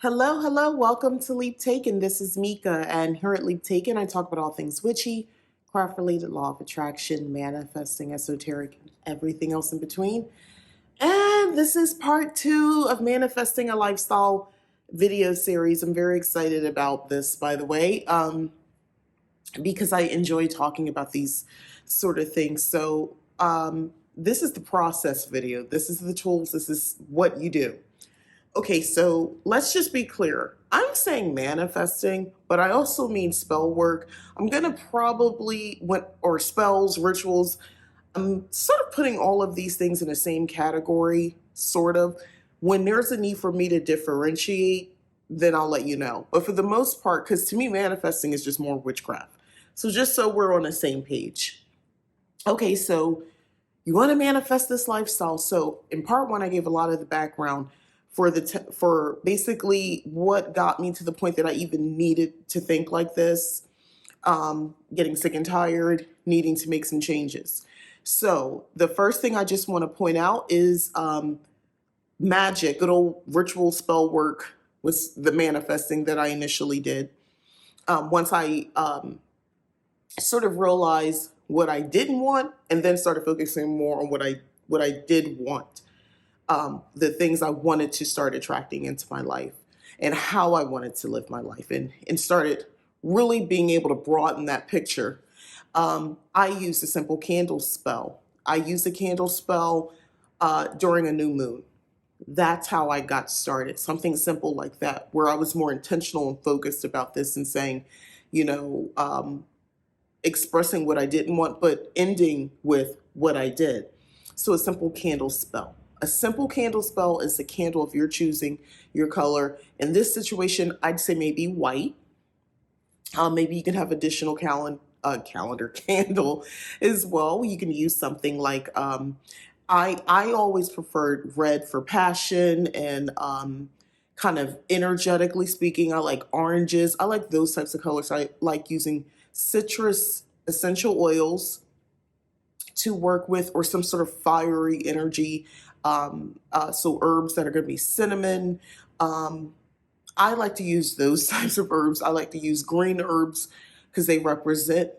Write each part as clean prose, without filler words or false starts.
Hello, hello. Welcome to Leap Taken. This is Mika, and here at Leap Taken, I talk about all things witchy, craft related, law of attraction, manifesting, esoteric, and everything else in between. And this is part two of Manifesting a Lifestyle video series. I'm very excited about this, by the way, because I enjoy talking about these sort of things. This is the process video. This is the tools. This is what you do. Okay, so let's just be clear. I'm saying manifesting, but I also mean spell work. I'm gonna probably or spells, rituals. I'm sort of putting all of these things in the same category, sort of. When there's a need for me to differentiate, then I'll let you know. But for the most part, because to me, manifesting is just more witchcraft. So just so we're on the same page. Okay, so you want to manifest this lifestyle. So in part one, I gave a lot of the background for basically what got me to the point that I even needed to think like this, getting sick and tired, needing to make some changes. So the first thing I just want to point out is magic, good old ritual spell work was the manifesting that I initially did. Once I sort of realized what I didn't want, and then started focusing more on what I did want. The things I wanted to start attracting into my life and how I wanted to live my life, and started really being able to broaden that picture. I used a simple candle spell. I used a candle spell during a new moon. That's how I got started. Something simple like that, where I was more intentional and focused about this and saying, you know, expressing what I didn't want, but ending with what I did. So a simple candle spell. A simple candle spell is a candle of your choosing, your color. In this situation, I'd say maybe white. Maybe you can have additional calendar candle as well. You can use something like I always preferred red for passion and kind of energetically speaking. I like oranges. I like those types of colors. I like using citrus essential oils to work with, or some sort of fiery energy. So herbs that are going to be cinnamon. I like to use those types of herbs. I like to use green herbs because they represent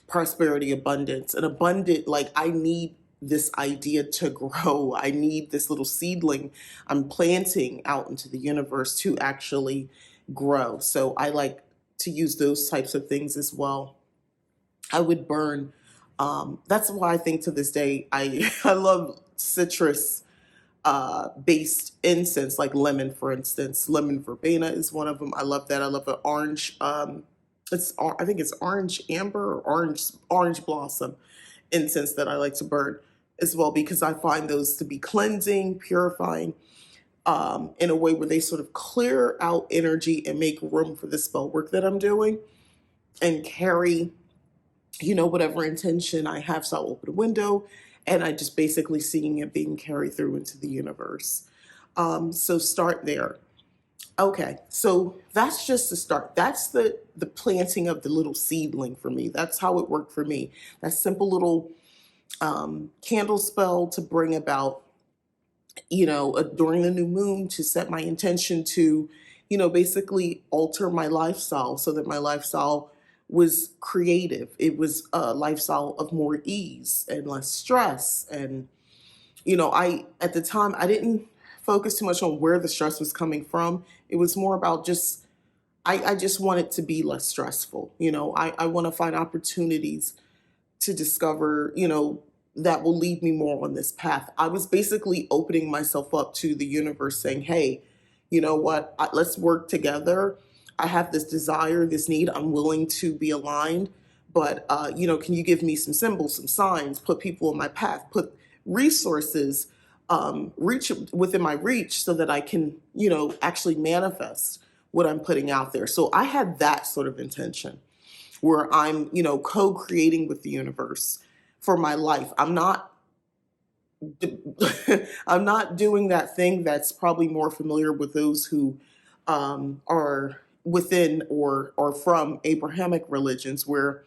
prosperity, abundance, and abundant. Like, I need this idea to grow. I need this little seedling I'm planting out into the universe to actually grow. So I like to use those types of things as well. I would burn. That's why I think to this day I love citrus based incense, like lemon, for instance. Lemon verbena is one of them. I love that. I love an orange. I think it's orange amber or orange blossom incense that I like to burn as well, because I find those to be cleansing, purifying, in a way where they sort of clear out energy and make room for the spell work that I'm doing, and carry, whatever intention I have. So I'll open a window and I just basically seeing it being carried through into the universe. So start there. Okay, so that's just the start. That's the planting of the little seedling for me. That's how it worked for me. That simple little candle spell to bring about, during the new moon, to set my intention to, basically alter my lifestyle so that my lifestyle was creative. It was a lifestyle of more ease and less stress. And, at the time, I didn't focus too much on where the stress was coming from. It was more about I just want it to be less stressful. I want to find opportunities to discover, that will lead me more on this path. I was basically opening myself up to the universe, saying, hey, you know what, let's work together. I have this desire, this need. I'm willing to be aligned, but, can you give me some symbols, some signs, put people on my path, put resources, reach within my reach so that I can, actually manifest what I'm putting out there. So I had that sort of intention where I'm, co-creating with the universe for my life. I'm not doing that thing that's probably more familiar with those who are within or from Abrahamic religions, where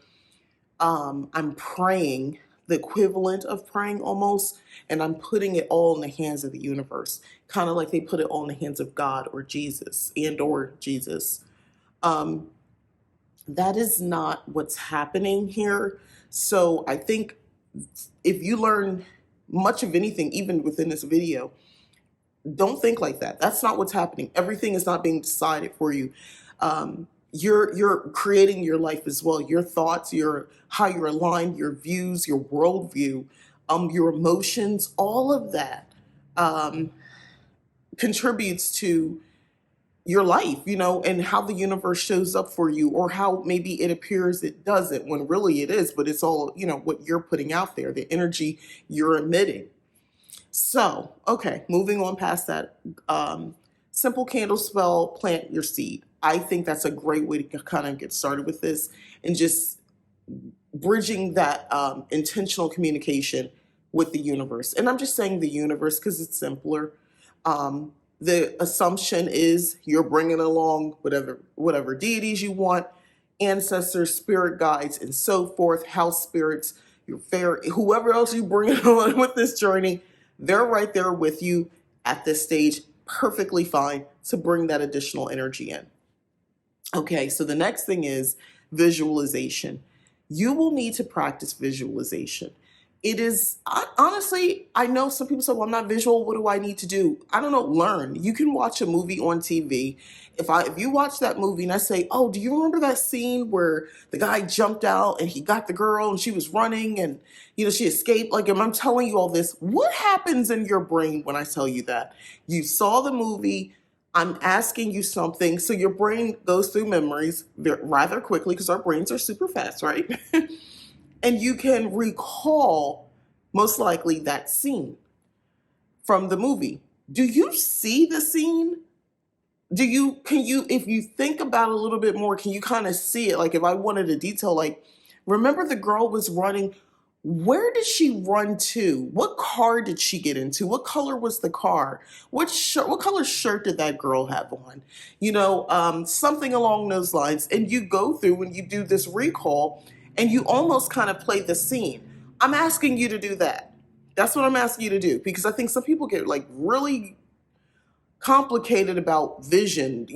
I'm praying the equivalent of praying almost, and I'm putting it all in the hands of the universe, kind of like they put it all in the hands of God or Jesus and or Jesus. Um, that is not what's happening here. So I think if you learn much of anything, even within this video, don't think like that. That's not what's happening. Everything is not being decided for you. You're creating your life as well. Your thoughts, your how you're aligned, your views, your worldview, your emotions, all of that um, contributes to your life, and how the universe shows up for you, or how maybe it appears it doesn't when really it is, but it's all, what you're putting out there, the energy you're emitting. So, okay, moving on past that. Simple candle spell, plant your seed. I think that's a great way to kind of get started with this and just bridging that intentional communication with the universe. And I'm just saying the universe because it's simpler. The assumption is you're bringing along whatever deities you want, ancestors, spirit guides, and so forth, house spirits, your fairy, whoever else you bring on with this journey, they're right there with you at this stage, perfectly fine to bring that additional energy in. Okay, so the next thing is visualization. You will need to practice visualization. It is honestly, I know some people say, well, I'm not visual. What do I need to do? I don't know, learn. You can watch a movie on TV. If you watch that movie and I say, oh, do you remember that scene where the guy jumped out and he got the girl and she was running and she escaped? Like, I'm telling you all this, what happens in your brain when I tell you that? You saw the movie, I'm asking you something, so your brain goes through memories rather quickly because our brains are super fast, right? And you can recall, most likely, that scene from the movie. Do you see the scene? If you think about it a little bit more, can you kind of see it? Like, if I wanted a detail, like, remember the girl was running. Where did she run to? What car did she get into? What color was the car? What color shirt did that girl have on? Something along those lines. And you go through and you do this recall and you almost kind of play the scene. I'm asking you to do that. That's what I'm asking you to do, because I think some people get like really complicated about vision,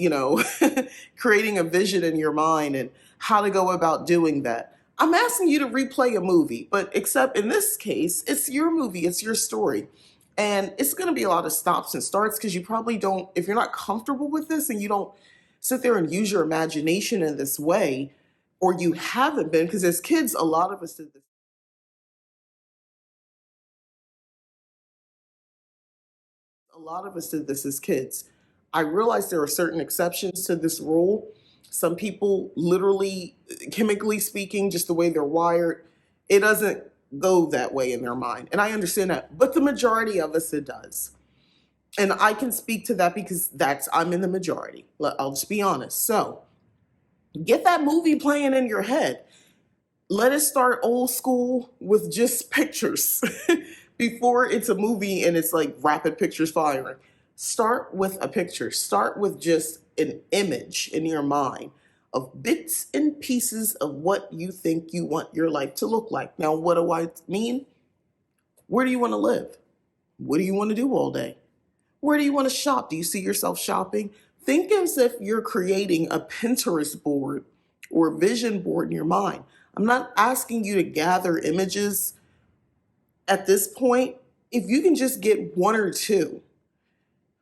creating a vision in your mind and how to go about doing that. I'm asking you to replay a movie, but except in this case, it's your movie, it's your story. And it's going to be a lot of stops and starts because you probably don't, if you're not comfortable with this and you don't sit there and use your imagination in this way, or you haven't been, because as kids, a lot of us did this. A lot of us did this as kids. I realize there are certain exceptions to this rule. Some people, literally, chemically speaking, just the way they're wired, it doesn't go that way in their mind. And I understand that. But the majority of us, it does. And I can speak to that because I'm in the majority. I'll just be honest. So get that movie playing in your head. Let it start old school with just pictures before it's a movie and it's like rapid pictures firing. Start with a picture. Start with just an image in your mind of bits and pieces of what you think you want your life to look like. Now, what do I mean? Where do you want to live? What do you want to do all day? Where do you want to shop? Do you see yourself shopping? Think as if you're creating a Pinterest board or vision board in your mind. I'm not asking you to gather images at this point. If you can just get one or two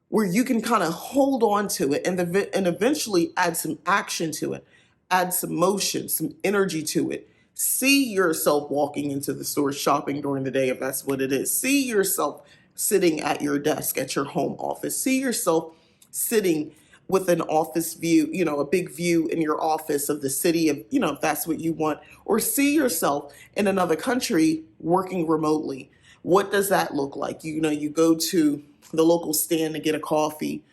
where you can kind of hold on to it and eventually add some action to it, add some motion, some energy to it. See yourself walking into the store shopping during the day if that's what it is. See yourself sitting at your desk at your home office. See yourself sitting with an office view, a big view in your office of the city of, if that's what you want, or see yourself in another country working remotely. What does that look like? You go to the local stand to get a coffee.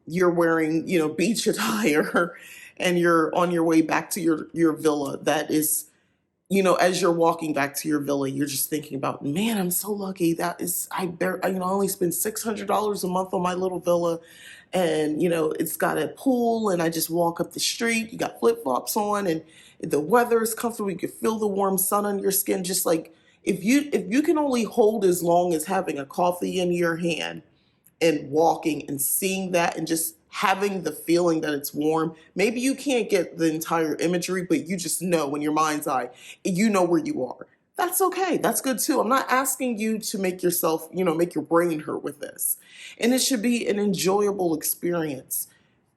You're wearing, beach attire and you're on your way back to your villa. That is, as you're walking back to your villa, you're just thinking about, man, I'm so lucky. I only spend $600 a month on my little villa. And, it's got a pool and I just walk up the street. You got flip flops on and the weather is comfortable. You can feel the warm sun on your skin. Just like, If you can only hold as long as having a coffee in your hand and walking and seeing that and just having the feeling that it's warm, maybe you can't get the entire imagery, but you just know in your mind's eye, you know where you are. That's okay. That's good too. I'm not asking you to make yourself, make your brain hurt with this. And it should be an enjoyable experience.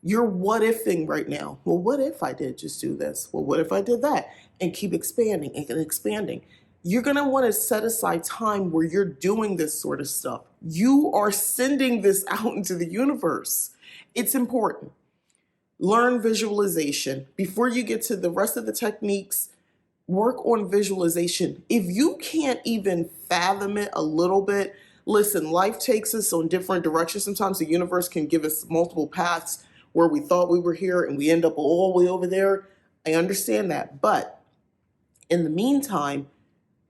You're what ifing right now. Well, what if I did just do this? Well, what if I did that? And keep expanding and expanding. You're going to want to set aside time where you're doing this sort of stuff. You are sending this out into the universe. It's important. Learn visualization. Before you get to the rest of the techniques, work on visualization. If you can't even fathom it a little bit, listen, life takes us on different directions. Sometimes the universe can give us multiple paths where we thought we were here and we end up all the way over there. I understand that. But in the meantime,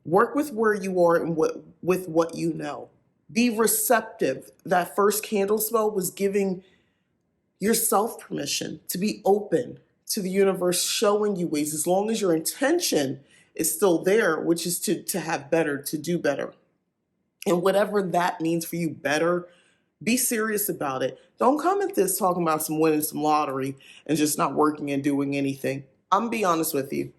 work with where you are and with what you know. Be receptive. That first candle spell was giving yourself permission to be open to the universe showing you ways, as long as your intention is still there, which is to have better, to do better. And whatever that means for you, better, be serious about it. Don't come at this talking about some winning some lottery and just not working and doing anything. I'm gonna be honest with you.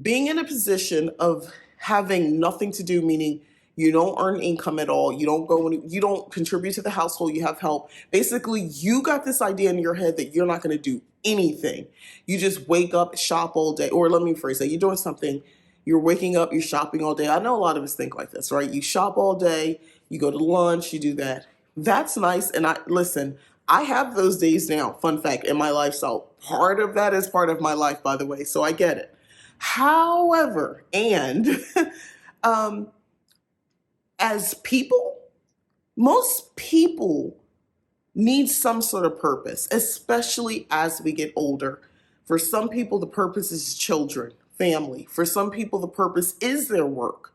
Being in a position of having nothing to do, meaning you don't earn income at all, you don't contribute to the household, you have help. Basically, you got this idea in your head that you're not going to do anything. You just wake up, shop all day, or let me rephrase that. You're doing something, you're waking up, you're shopping all day. I know a lot of us think like this, right? You shop all day, you go to lunch, you do that. That's nice. And listen, I have those days now. Fun fact, in my lifestyle. Part of that is part of my life, by the way. So I get it. However, as people, most people need some sort of purpose, especially as we get older. For some people, the purpose is children, family. For some people, the purpose is their work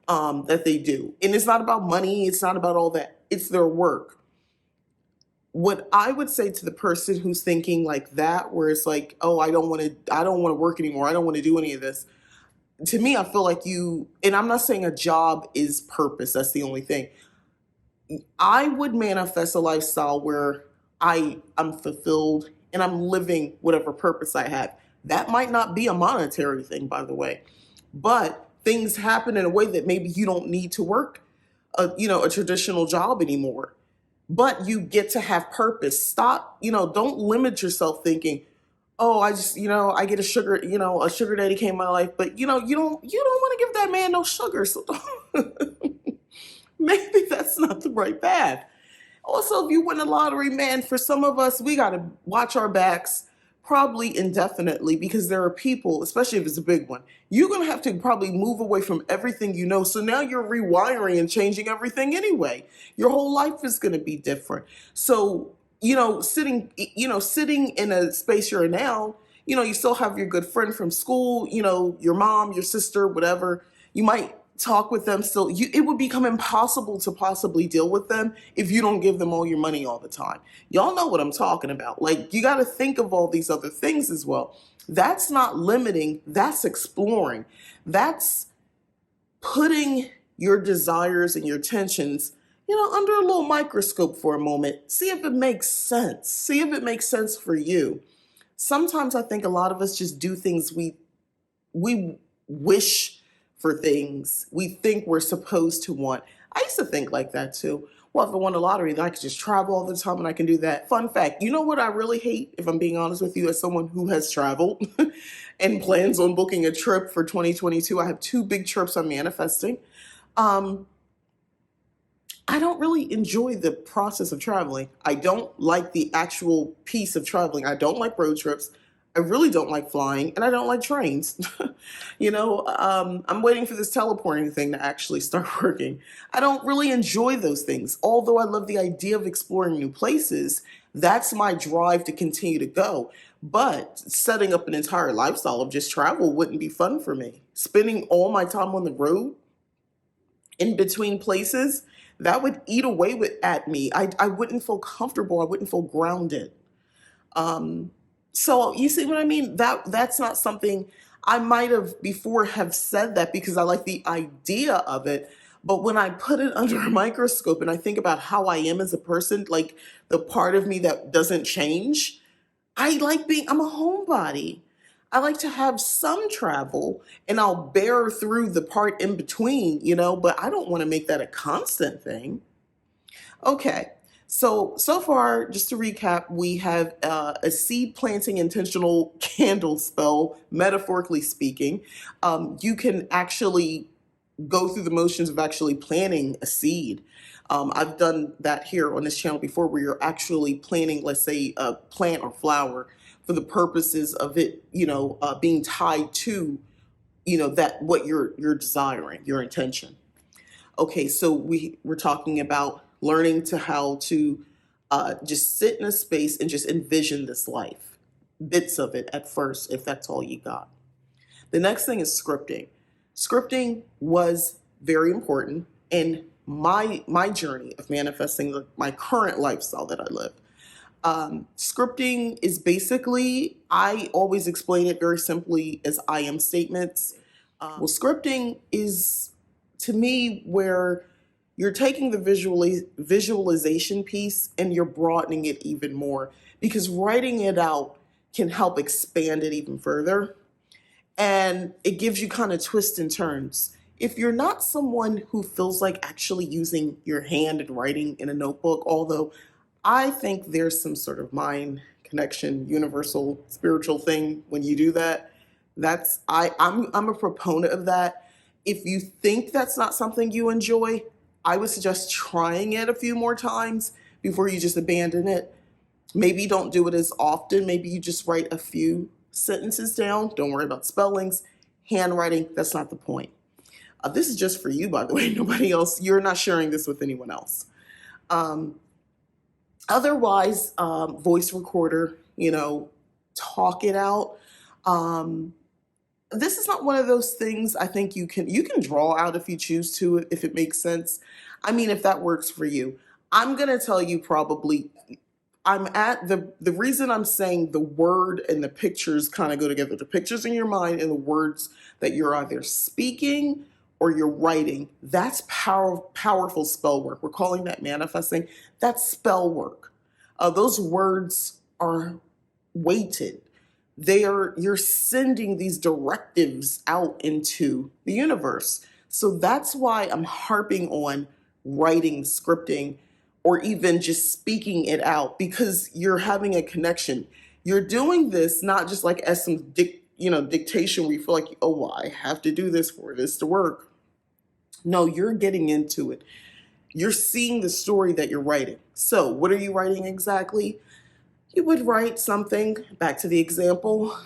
that they do. And it's not about money. It's not about all that. It's their work. What I would say to the person who's thinking like that, where it's like, oh, I don't want to work anymore. I don't want to do any of this. To me, I feel like and I'm not saying a job is purpose. That's the only thing. I would manifest a lifestyle where I'm fulfilled and I'm living whatever purpose I have. That might not be a monetary thing, by the way, but things happen in a way that maybe you don't need to work a traditional job anymore. But you get to have purpose. Stop, don't limit yourself thinking, oh, I just, I get a sugar daddy came in my life, but you don't want to give that man no sugar. So maybe that's not the right path. Also, if you win the lottery, man, for some of us, we got to watch our backs probably indefinitely, because there are people, especially if it's a big one, you're going to have to probably move away from everything you know. So now you're rewiring and changing everything anyway. Your whole life is going to be different. So, sitting in a space you're in now, you still have your good friend from school, your mom, your sister, whatever. You might talk with them still. It would become impossible to possibly deal with them if you don't give them all your money all the time. Y'all know what I'm talking about. Like, you got to think of all these other things as well. That's not limiting. That's exploring. That's putting your desires and your tensions, under a little microscope for a moment. See if it makes sense. See if it makes sense for you. Sometimes I think a lot of us just do things we wish for, things we think we're supposed to want. I used to think like that too. Well, if I won the lottery, then I could just travel all the time and I can do that. Fun fact, you know what I really hate, if I'm being honest with you, as someone who has traveled and plans on booking a trip for 2022. I have 2 big trips I'm manifesting. I don't really enjoy the process of traveling. I don't like the actual piece of traveling. I don't like road trips. I really don't like flying, and I don't like trains. I'm waiting for this teleporting thing to actually start working. I don't really enjoy those things. Although I love the idea of exploring new places, that's my drive to continue to go. But setting up an entire lifestyle of just travel wouldn't be fun for me. Spending all my time on the road in between places, that would eat away at me. I wouldn't feel comfortable. I wouldn't feel grounded. So you see what I mean? That's not something I might have before have said that because I like the idea of it. But when I put it under a microscope and I think about how I am as a person, like the part of me that doesn't change, I'm a homebody. I like to have some travel and I'll bear through the part in between, but I don't want to make that a constant thing. Okay. So far, just to recap, we have a seed planting intentional candle spell, metaphorically speaking. You can actually go through the motions of actually planting a seed. I've done that here on this channel before where you're actually planting, let's say, a plant or flower for the purposes of it, being tied to, that what you're desiring, your intention. Okay, so we're talking about learning to how to just sit in a space and just envision this life, bits of it at first, if that's all you got. The next thing is scripting. Scripting was very important in my journey of manifesting my current lifestyle that I live. Scripting is basically, I always explain it very simply as I am statements. Well, scripting is, to me, where you're taking the visualization piece and you're broadening it even more because writing it out can help expand it even further. And it gives you kind of twists and turns. If you're not someone who feels like actually using your hand and writing in a notebook, although I think there's some sort of mind connection, universal spiritual thing when you do that. I'm a proponent of that. If you think that's not something you enjoy, I would suggest trying it a few more times before you just abandon it. Maybe don't do it as often. Maybe you just write a few sentences down. Don't worry about spellings. Handwriting, that's not the point. This is just for you, by the way. Nobody else. You're not sharing this with anyone else. Otherwise, voice recorder, talk it out. This is not one of those things I think you can draw out if you choose to, if it makes sense. I mean, if that works for you. I'm going to tell you probably, I'm at the reason I'm saying the word and the pictures kind of go together. The pictures in your mind and the words that you're either speaking or you're writing, that's powerful spell work. We're calling that manifesting. That's spell work. Those words are weighted. You're sending these directives out into the universe. So that's why I'm harping on writing, scripting, or even just speaking it out, because you're having a connection. You're doing this not just like as some dictation where you feel like, oh, well, I have to do this for this to work. No, you're getting into it. You're seeing the story that you're writing. So what are you writing exactly? You would write something, back to the example.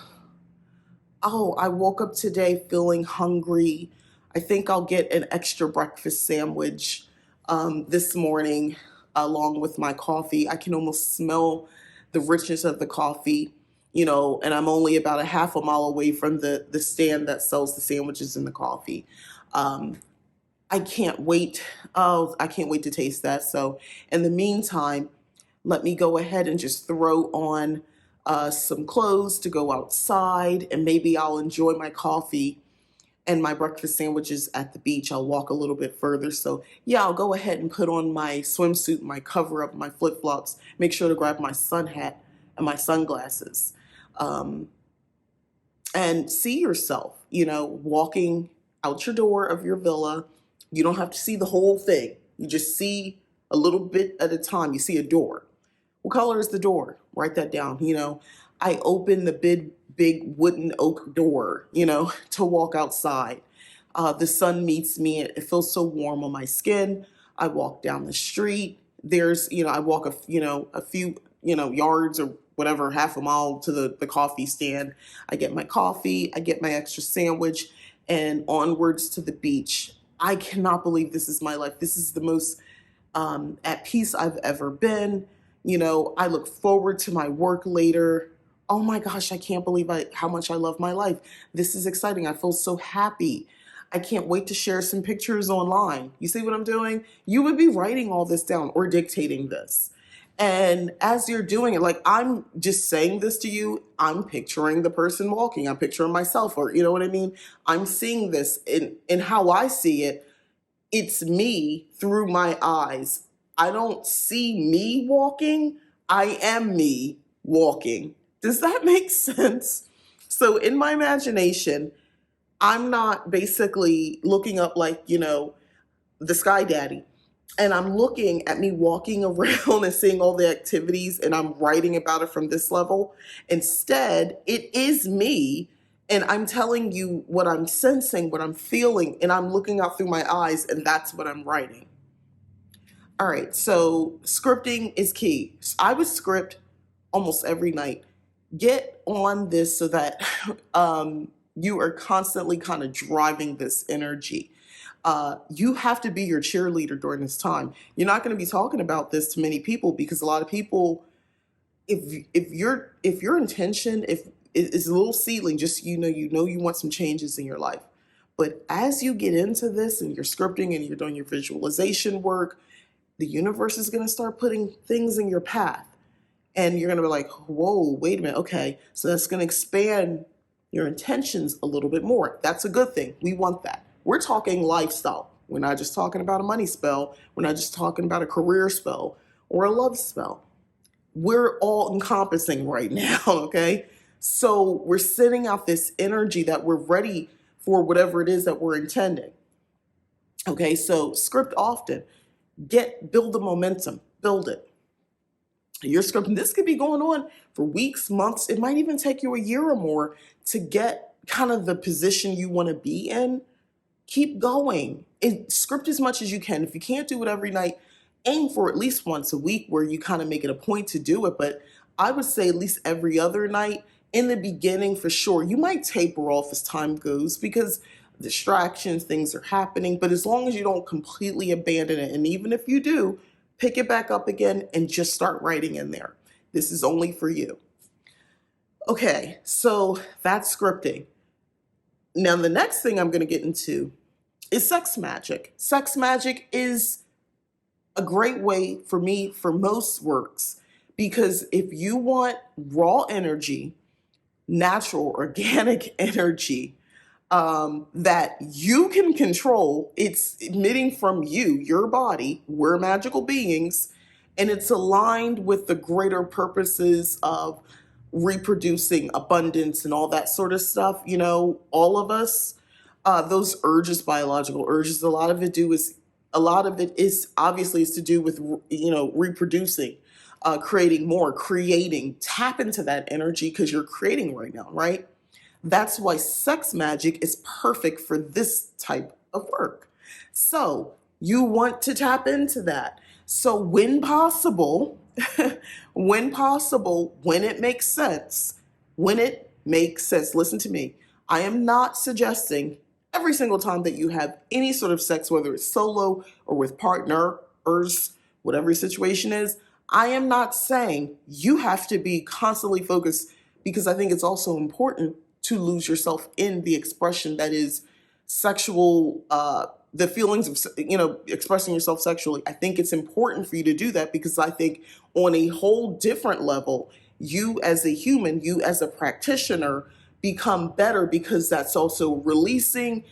Oh, I woke up today feeling hungry. I think I'll get an extra breakfast sandwich this morning along with my coffee. I can almost smell the richness of the coffee, and I'm only about a half a mile away from the stand that sells the sandwiches and the coffee. I can't wait. Oh, I can't wait to taste that. So in the meantime, let me go ahead and just throw on some clothes to go outside, and maybe I'll enjoy my coffee and my breakfast sandwiches at the beach. I'll walk a little bit further. So yeah, I'll go ahead and put on my swimsuit, my cover up, my flip-flops, make sure to grab my sun hat and my sunglasses. And see yourself, walking out your door of your villa. You don't have to see the whole thing. You just see a little bit at a time. You see a door. What color is the door? Write that down. I open the big wooden oak door, to walk outside. The sun meets me. It feels so warm on my skin. I walk down the street. I walk a few, yards or whatever, half a mile to the coffee stand. I get my coffee. I get my extra sandwich and onwards to the beach. I cannot believe this is my life. This is the most at peace I've ever been. I look forward to my work later. Oh my gosh, I can't believe how much I love my life. This is exciting. I feel so happy. I can't wait to share some pictures online. You see what I'm doing? You would be writing all this down or dictating this. And as you're doing it, like I'm just saying this to you, I'm picturing the person walking, I'm picturing myself, or you know what I mean? I'm seeing this in how I see it. It's me through my eyes. I don't see me walking. I am me walking. Does that make sense? So in my imagination, I'm not basically looking up like, the Sky Daddy. And I'm looking at me walking around and seeing all the activities and I'm writing about it from this level. Instead, it is me and I'm telling you what I'm sensing, what I'm feeling, and I'm looking out through my eyes and that's what I'm writing. All right, so scripting is key. I would script almost every night. Get on this so that you are constantly kind of driving this energy. You have to be your cheerleader during this time. You're not going to be talking about this to many people because a lot of people, if your intention if is a little seedling, just you want some changes in your life. But as you get into this and you're scripting and you're doing your visualization work, the universe is going to start putting things in your path. And you're going to be like, whoa, wait a minute. Okay. So that's going to expand your intentions a little bit more. That's a good thing. We want that. We're talking lifestyle. We're not just talking about a money spell. We're not just talking about a career spell or a love spell. We're all encompassing right now. Okay. So we're sending out this energy that we're ready for whatever it is that we're intending. Okay. So script often. Build the momentum, build it. Your script, this could be going on for weeks, months. It might even take you a year or more to get kind of the position you want to be in. Keep going. Script as much as you can. If you can't do it every night, aim for at least once a week where you kind of make it a point to do it. But I would say at least every other night. In the beginning, for sure, you might taper off as time goes because distractions, things are happening. But as long as you don't completely abandon it, and even if you do, pick it back up again and just start writing in there. This is only for you. Okay, so that's scripting. Now, the next thing I'm going to get into is sex magic. Sex magic is a great way for me for most works because if you want raw energy, natural, organic energy, that you can control. It's emitting from you, your body. We're magical beings, and it's aligned with the greater purposes of reproducing, abundance, and all that sort of stuff. All of us, those urges, biological urges. A lot of it is obviously is to do with reproducing. Creating more, creating, tap into that energy because you're creating right now, right? That's why sex magic is perfect for this type of work. So you want to tap into that. So when possible, when it makes sense, listen to me. I am not suggesting every single time that you have any sort of sex, whether it's solo or with partners, whatever your situation is, I am not saying you have to be constantly focused because I think it's also important to lose yourself in the expression that is sexual, the feelings of, expressing yourself sexually. I think it's important for you to do that because I think on a whole different level, you as a human, you as a practitioner become better because that's also releasing.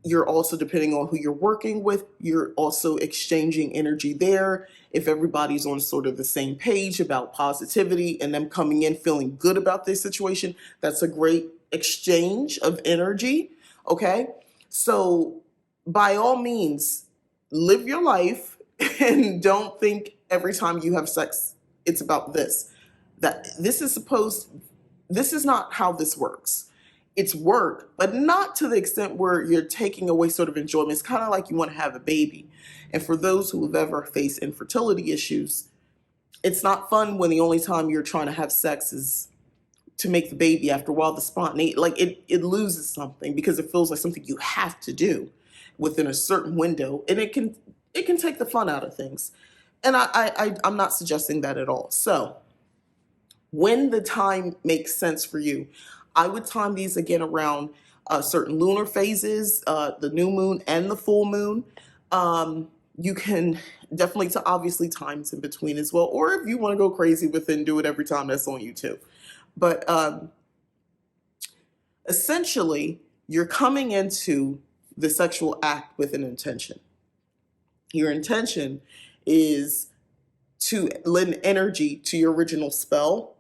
You're also, depending on who you're working with, you're also exchanging energy there. If everybody's on sort of the same page about positivity and them coming in feeling good about their situation, that's a great exchange of energy. Okay. So by all means, live your life and don't think every time you have sex, it's about this. This is not how this works. It's work, but not to the extent where you're taking away sort of enjoyment. It's kind of like you want to have a baby. And for those who have ever faced infertility issues, it's not fun when the only time you're trying to have sex is to make the baby. After a while, the spontaneity, like it loses something because it feels like something you have to do within a certain window. And it can take the fun out of things. And I'm not suggesting that at all. So when the time makes sense for you, I would time these again around certain lunar phases, the new moon and the full moon. You can definitely, to obviously times in between as well, or if you want to go crazy with it and do it every time, that's on you too. But essentially, you're coming into the sexual act with an intention. Your intention is to lend energy to your original spell.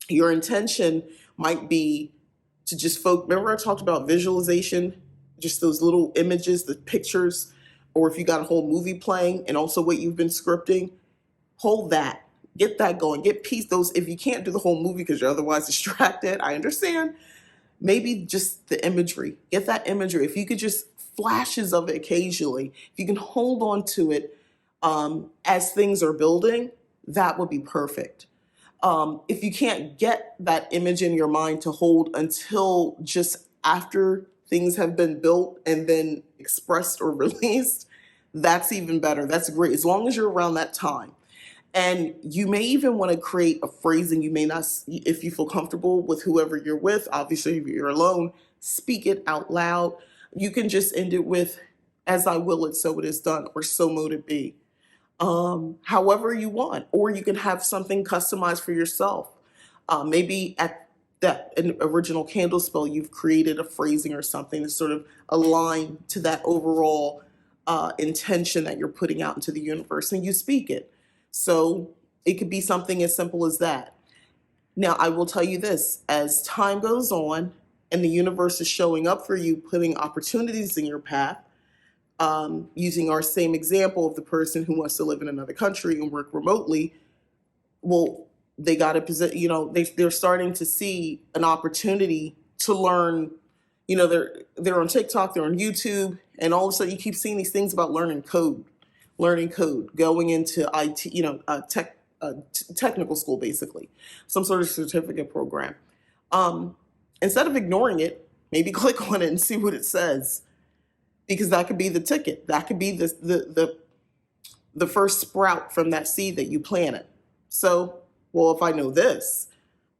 Your intention might be to just remember I talked about visualization, just those little images, the pictures, or if you got a whole movie playing and also what you've been scripting, hold that. Get that going. Get peace. Those, if you can't do the whole movie because you're otherwise distracted, I understand. Maybe just the imagery. Get that imagery. If you could just flashes of it occasionally, if you can hold on to it as things are building, that would be perfect. If you can't get that image in your mind to hold until just after things have been built and then expressed or released, that's even better. That's great. As long as you're around that time. And you may even want to create a phrasing. You may not, if you feel comfortable with whoever you're with, obviously if you're alone, speak it out loud. You can just end it with, as I will it, so it is done, or so mote it be. However you want, or you can have something customized for yourself. Maybe at that original candle spell, you've created a phrasing or something to sort of align to that overall intention that you're putting out into the universe, and you speak it. So it could be something as simple as that. Now, I will tell you this, as time goes on and the universe is showing up for you, putting opportunities in your path, using our same example of the person who wants to live in another country and work remotely, well, they got to present, they're starting to see an opportunity to learn. They're on TikTok, they're on YouTube, and all of a sudden you keep seeing these things about learning code, going into IT, technical school, basically, some sort of certificate program. Instead of ignoring it, maybe click on it and see what it says, because that could be the ticket. That could be the first sprout from that seed that you planted. So, well, if I know this,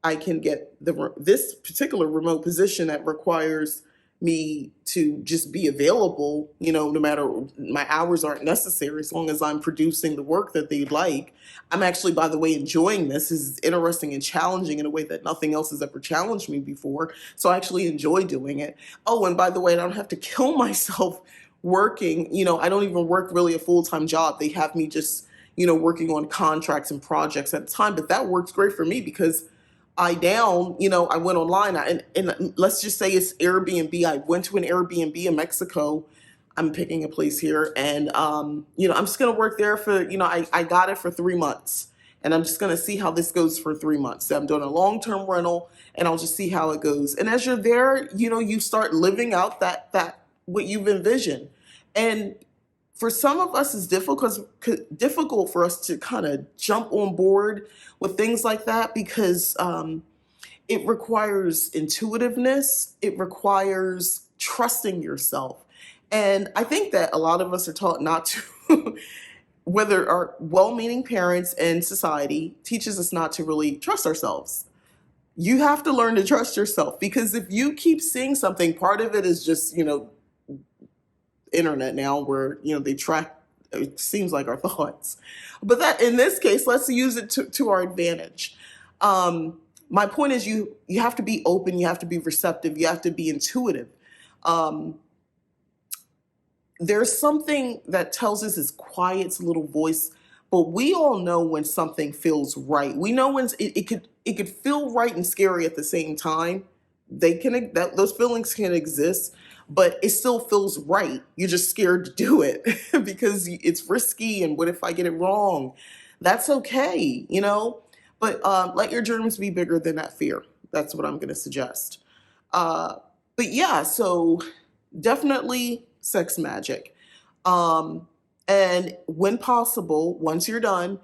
I can get this particular remote position that requires me to just be available, no matter, my hours aren't necessary, as long as I'm producing the work that they like. I'm actually, by the way, enjoying this. This is interesting and challenging in a way that nothing else has ever challenged me before. So I actually enjoy doing it. Oh, and by the way, I don't have to kill myself working. I don't even work really a full-time job. They have me just, working on contracts and projects at the time. But that works great for me because I went online and let's just say it's Airbnb. I went to an Airbnb in Mexico. I'm picking a place here, and I'm just gonna work there for, I got it for 3 months, and I'm just gonna see how this goes for 3 months. So I'm doing a long-term rental, and I'll just see how it goes. And as you're there, you start living out that what you've envisioned. And for some of us, it's difficult for us to kind of jump on board with things like that because it requires intuitiveness. It requires trusting yourself. And I think that a lot of us are taught not to, whether our well-meaning parents and society teaches us not to really trust ourselves. You have to learn to trust yourself, because if you keep seeing something, part of it is just, internet now, where they track, it seems like, our thoughts, but that in this case, let's use it to our advantage. My point is, you have to be open, you have to be receptive, you have to be intuitive. There's something that tells us, it's quiet, it's a little voice, but we all know when something feels right. We know when it could feel right and scary at the same time. Those feelings can exist, but it still feels right. You're just scared to do it because it's risky. And what if I get it wrong? That's okay, but let your dreams be bigger than that fear. That's what I'm going to suggest. But yeah, so definitely sex magic. And when possible, once you're done,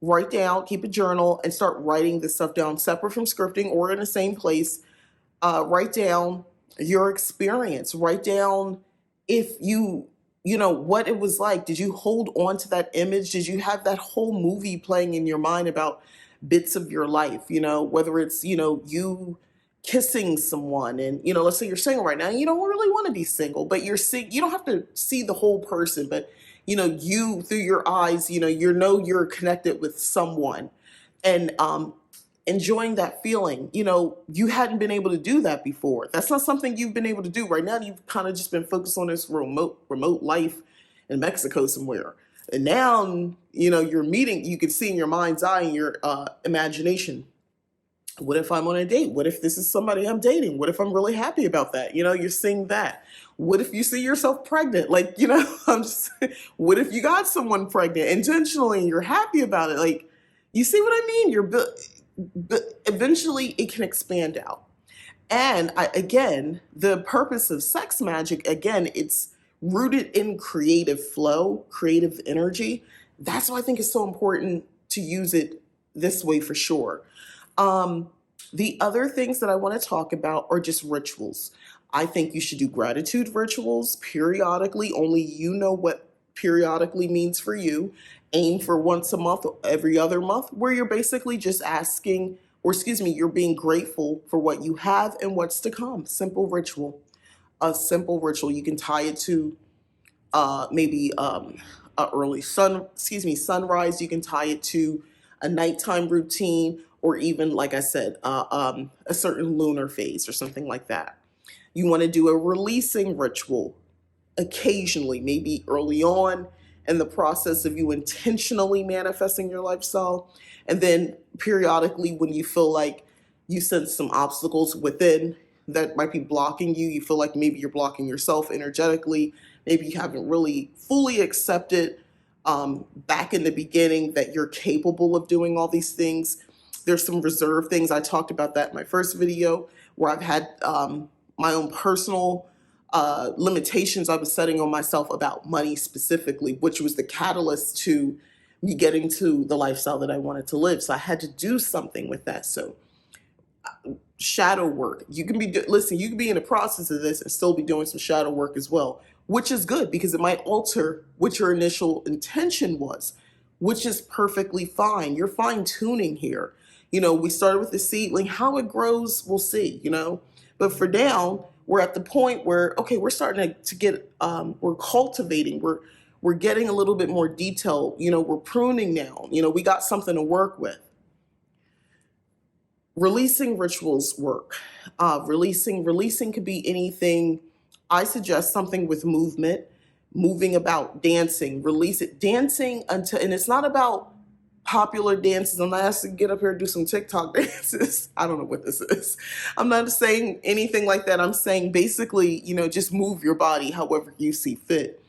write down, keep a journal, and start writing this stuff down, separate from scripting or in the same place. Write down your experience. Write down if what it was like. Did you hold on to that image? Did you have that whole movie playing in your mind about bits of your life? Whether it's, you kissing someone, and, let's say you're single right now, and you don't really want to be single, but you don't have to see the whole person, but you through your eyes, you're connected with someone, and enjoying that feeling. You hadn't been able to do that before. That's not something you've been able to do. Right now you've kind of just been focused on this remote life in Mexico somewhere. And now, you're meeting, you can see in your mind's eye and your imagination, what if I'm on a date? What if this is somebody I'm dating? What if I'm really happy about that? You're seeing that. What if you see yourself pregnant? Like, I'm just, what if you got someone pregnant intentionally and you're happy about it? Like, you see what I mean? But eventually it can expand out. And again, the purpose of sex magic, again, it's rooted in creative flow, creative energy. That's why I think it's so important to use it this way for sure. The other things that I want to talk about are just rituals. I think you should do gratitude rituals periodically. Only you know what periodically means for you. Aim for once a month, every other month, where you're basically just asking, or excuse me, you're being grateful for what you have and what's to come. Simple ritual. A simple ritual. You can tie it to maybe a early sunrise. You can tie it to a nighttime routine, or even, like I said, a certain lunar phase or something like that. You want to do a releasing ritual occasionally, maybe early on in the process of you intentionally manifesting your lifestyle. And then periodically, when you feel like you sense some obstacles within that might be blocking you, you feel like maybe you're blocking yourself energetically, maybe you haven't really fully accepted back in the beginning that you're capable of doing all these things. There's some reserve things. I talked about that in my first video, where I've had my own personal limitations I was setting on myself about money specifically, which was the catalyst to me getting to the lifestyle that I wanted to live. So I had to do something with that. So shadow work. You can you can be in the process of this and still be doing some shadow work as well, which is good because it might alter what your initial intention was, which is perfectly fine. You're fine tuning here. We started with the seedling. How it grows, we'll see, But for now, we're at the point where, okay, we're starting to get, we're cultivating, we're getting a little bit more detail, we're pruning now, we got something to work with. Releasing rituals work. Releasing could be anything. I suggest something with movement, moving about, dancing, release it, dancing until, and it's not about popular dances. I'm not asking to get up here and do some TikTok dances. I don't know what this is. I'm not saying anything like that. I'm saying basically, just move your body however you see fit.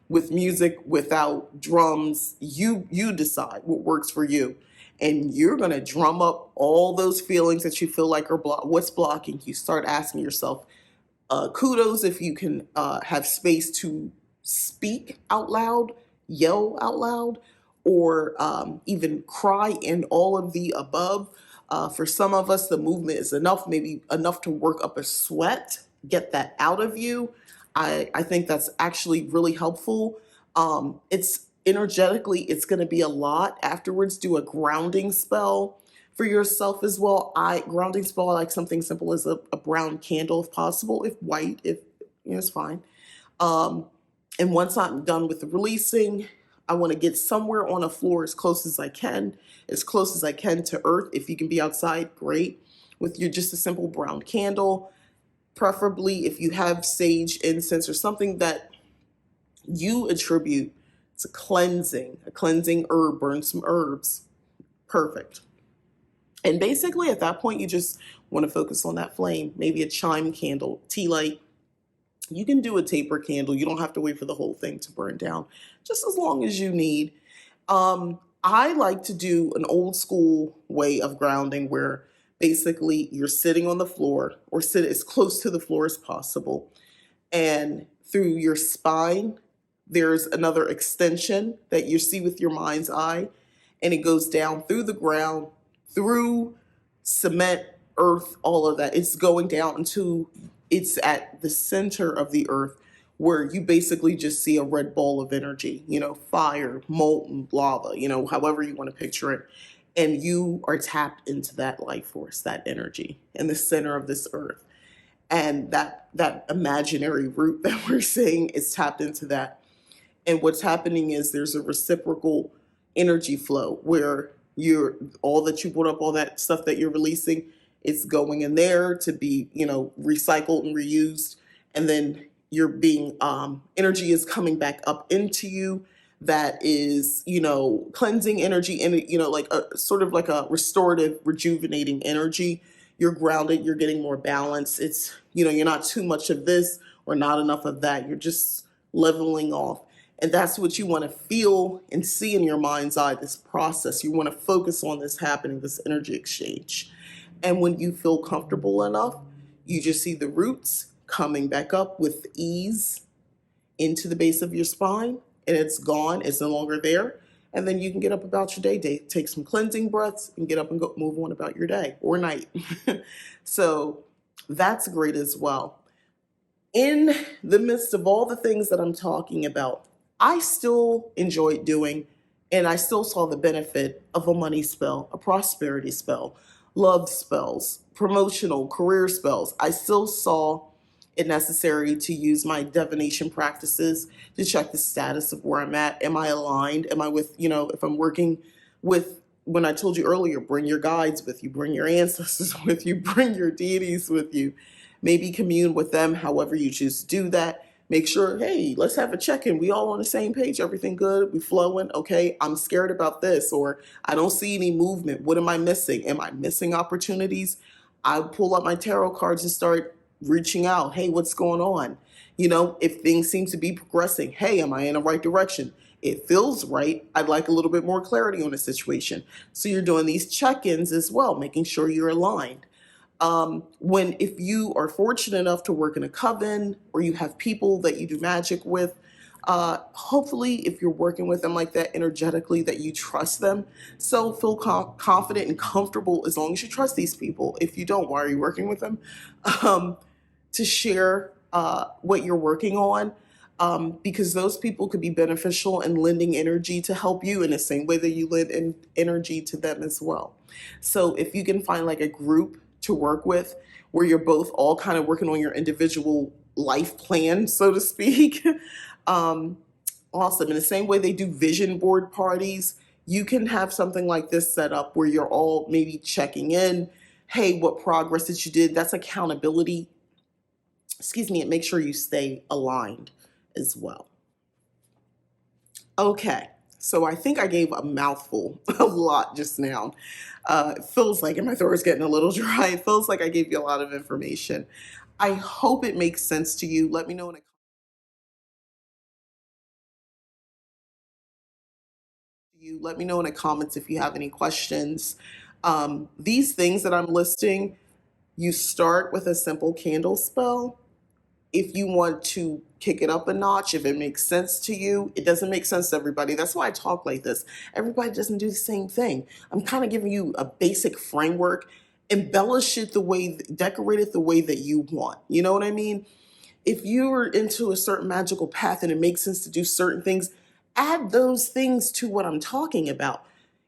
With music, without drums, you decide what works for you. And you're going to drum up all those feelings that you feel like are what's blocking you. Start asking yourself, kudos if you can have space to speak out loud, yell out loud, or even cry, in all of the above. For some of us, the movement is enough, maybe enough to work up a sweat, get that out of you. I think that's actually really helpful. It's energetically, it's going to be a lot. Afterwards, do a grounding spell for yourself as well. Grounding spell, I like something simple as a brown candle if possible, if white, if it's fine. And once I'm done with the releasing, I want to get somewhere on a floor as close as I can to earth. If you can be outside, great. With just a simple brown candle, preferably if you have sage, incense, or something that you attribute to a cleansing herb, burn some herbs. Perfect. And basically at that point, you just want to focus on that flame, maybe a chime candle, tea light. You can do a taper candle. You don't have to wait for the whole thing to burn down, just as long as you need. I like to do an old school way of grounding where basically you're sitting on the floor, or sit as close to the floor as possible. And through your spine, there's another extension that you see with your mind's eye. And it goes down through the ground, through cement, earth, all of that. It's going down into, it's at the center of the earth, where you basically just see a red ball of energy, fire, molten lava, however you want to picture it. And you are tapped into that life force, that energy in the center of this earth. And that imaginary root that we're seeing is tapped into that. And what's happening is there's a reciprocal energy flow where you're all that you put up, all that stuff that you're releasing, it's going in there to be, recycled and reused. And then you're being energy is coming back up into you that is, cleansing energy and, like a sort of like a restorative, rejuvenating energy. You're grounded, you're getting more balance. It's, you're not too much of this or not enough of that. You're just leveling off. And that's what you want to feel and see in your mind's eye, this process. You want to focus on this happening, this energy exchange. And when you feel comfortable enough, you just see the roots coming back up with ease into the base of your spine, and it's gone, it's no longer there. And then you can get up about your day, take some cleansing breaths, and get up and go move on about your day or night. So that's great as well. In the midst of all the things that I'm talking about, I still enjoyed doing, and I still saw the benefit of a money spell, a prosperity spell, love spells, promotional career spells. I still saw it necessary to use my divination practices to check the status of where I'm at. Am I aligned? Am I with, if I'm working with, when I told you earlier, bring your guides with you, bring your ancestors with you, bring your deities with you. Maybe commune with them however you choose to do that. Make sure, hey, let's have a check-in. We all on the same page. Everything good? We flowing? Okay, I'm scared about this, or I don't see any movement. What am I missing? Am I missing opportunities? I pull up my tarot cards and start reaching out. Hey, what's going on? If things seem to be progressing, hey, am I in the right direction? It feels right. I'd like a little bit more clarity on the situation. So you're doing these check-ins as well, making sure you're aligned. If you are fortunate enough to work in a coven or you have people that you do magic with, hopefully if you're working with them like that energetically, that you trust them. So feel confident and comfortable as long as you trust these people. If you don't, why are you working with them? To share what you're working on. Because those people could be beneficial and lending energy to help you in the same way that you lend energy to them as well. So if you can find like a group to work with where you're both all kind of working on your individual life plan, so to speak, awesome. In the same way they do vision board parties, you can have something like this set up where you're all maybe checking in. Hey, what progress that you did? That's accountability. And make sure you stay aligned as well. Okay, so I think I gave a mouthful, a lot just now. It feels like, and my throat is getting a little dry. It feels like I gave you a lot of information. I hope it makes sense to you. Let me know in the comments if you have any questions. These things that I'm listing, you start with a simple candle spell. If you want to kick it up a notch, if it makes sense to you, it doesn't make sense to everybody. That's why I talk like this. Everybody doesn't do the same thing. I'm kind of giving you a basic framework. Embellish it decorate it the way that you want. You know what I mean? If you're into a certain magical path and it makes sense to do certain things, add those things to what I'm talking about.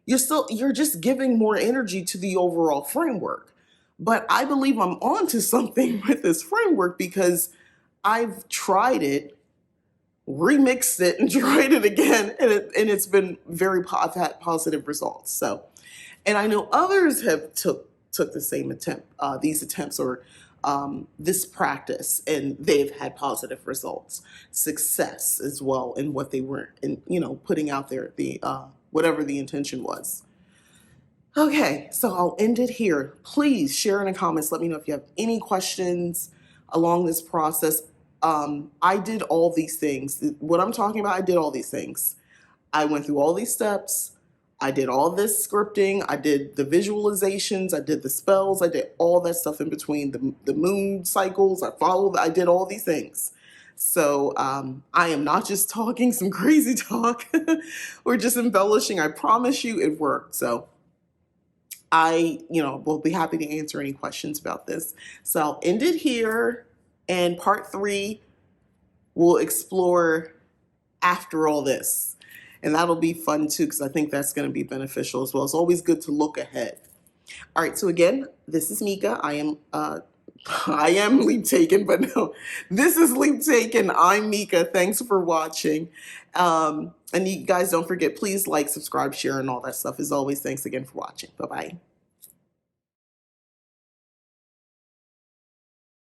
You're just giving more energy to the overall framework. But I believe I'm onto something with this framework because I've tried it, remixed it, and tried it again, and it's been I've had positive results. So, and I know others have took the same these attempts or this practice, and they've had positive results, success as well in what they were, putting out there, the whatever the intention was. Okay, so I'll end it here. Please share in the comments. Let me know if you have any questions along this process. I did all these things. What I'm talking about, I did all these things. I went through all these steps. I did all this scripting. I did the visualizations. I did the spells. I did all that stuff in between, the moon cycles. I did all these things. So I am not just talking some crazy talk or just embellishing. I promise you it worked. So I, will be happy to answer any questions about this. So I'll end it here, and part 3 we'll explore after all this. And that'll be fun too, because I think that's going to be beneficial as well. It's always good to look ahead. All right, so again, this is Mika. I am I am Leap Taken, but no, this is Leap Taken. I'm Mika. Thanks for watching. And you guys don't forget, please like, subscribe, share, and all that stuff. As always, thanks again for watching. Bye-bye.